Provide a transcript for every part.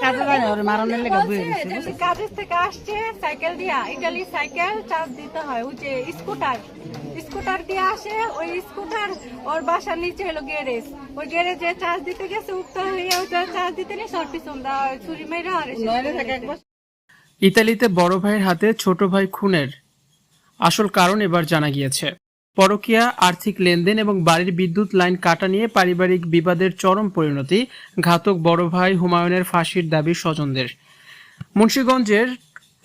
কাজে যায় না, ওরে মারানোর লেগে বইয়ে বলছে দিছে। যে কাজের থেকে আসছে সাইকেল দিয়া, ইটালি সাইকেল চার্জ দিতে হয়, ওই যে স্কুটার দিয়ে আসে, ওই স্কুটার ওর বাসার নিচে হলো গ্যারেজ, ওই গ্যারেজে চার্জ দিতে গেছে, উঠতে হয়ে ওটা চার্জ দিতে নিয়ে সর পিছন দেওয়া ছুরি মেরে আর এসে নয়নে থাকে একবার। ইতালিতে বড় ভাইয়ের হাতে ছোট ভাই খুনের আসল কারণ এবার জানা গিয়েছে। পরকীয়া, আর্থিক লেনদেন এবং বাড়ির বিদ্যুৎ লাইন কাটা নিয়ে পারিবারিক বিবাদের চরম পরিণতি। ঘাতক বড় ভাই হুমায়ুনের ফাঁসির দাবি স্বজনদের। মুন্সিগঞ্জের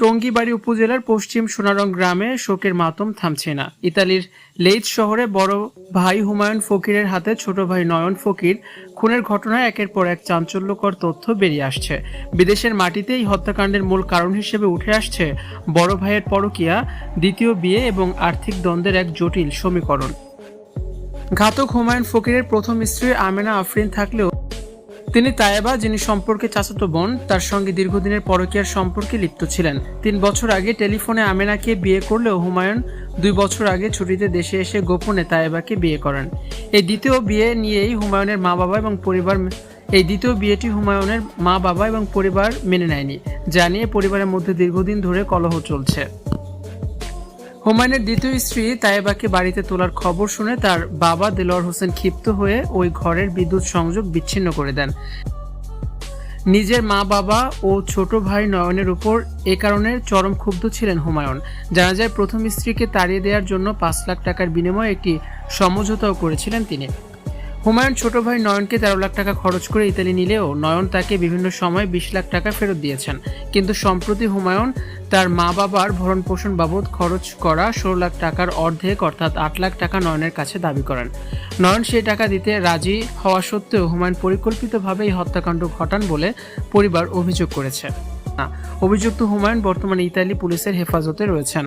টঙ্গীবাড়ি উপজেলার পশ্চিম সোনারং গ্রামে শোকের মাতম থামছে না। ইতালির লেইথ শহরে বড় ভাই হুমায়ুন ফকিরের হাতে ছোট ভাই নয়ন ফকির খুনের ঘটনায় একের পর এক চাঞ্চল্যকর তথ্য বেরিয়ে আসছে। বিদেশের মাটিতে এই হত্যাকাণ্ডের মূল কারণ হিসেবে উঠে আসছে বড় ভাইয়ের পরকীয়া, দ্বিতীয় বিয়ে এবং আর্থিক দ্বন্দ্বের এক জটিল সমীকরণ। ঘাতক হুমায়ুন ফকিরের প্রথম স্ত্রী আমেনা আফরিন থাকলেও তিনি তায়েবা, যিনি সম্পর্কে চাচাতো বোন, তার সঙ্গে দীর্ঘদিনের পরকীয়ার সম্পর্কে লিপ্ত ছিলেন। 3 বছর আগে টেলিফোনে আমেনাকে বিয়ে করলেও হুমায়ুন 2 বছর আগে ছুটিতে দেশে এসে গোপনে তায়েবাকে বিয়ে করেন। এই দ্বিতীয় বিয়েটি হুমায়ুনের মা বাবা এবং পরিবার মেনে নেয়নি, যা নিয়ে পরিবারের মধ্যে দীর্ঘদিন ধরে কলহ চলছে। হুমায়ুনের দ্বিতীয় স্ত্রী তায়েবাকে বাড়িতে তোলার খবর শুনে তার বাবা দেলোয়ার হোসেন ক্ষিপ্ত হয়ে ওই ঘরের বিদ্যুৎ সংযোগ বিচ্ছিন্ন করে দেন। নিজের মা বাবা ও ছোট ভাই নয়নের উপর এ কারণে চরম ক্ষুব্ধ ছিলেন হুমায়ুন। জানা যায় প্রথম স্ত্রীকে তাড়িয়ে দেওয়ার জন্য 5 লাখ টাকার বিনিময়ে একটি সমঝোতাও করেছিলেন তিনি। হুমায়ুন ছোট ভাই নয়নকে 13 লাখ টাকা খরচ করে ইতালি নিলেও নয়ন তাকে বিভিন্ন সময় 20 লাখ টাকা ফেরত দিয়েছেন। কিন্তু সম্প্রতি হুমায়ুন তার মা বাবার ভরণ পোষণ বাবদ খরচ করা 16 লাখ টাকার অর্ধেক অর্থাৎ 8 লাখ টাকা নয়নের কাছে দাবি করেন। নয়ন সেই টাকা দিতে রাজি হওয়া সত্ত্বেও হুমায়ুন পরিকল্পিতভাবে এই হত্যাকাণ্ড ঘটান বলে পরিবার অভিযোগ করেছে। অভিযুক্ত হুমায়ুন বর্তমানে ইতালি পুলিশের হেফাজতে রয়েছেন।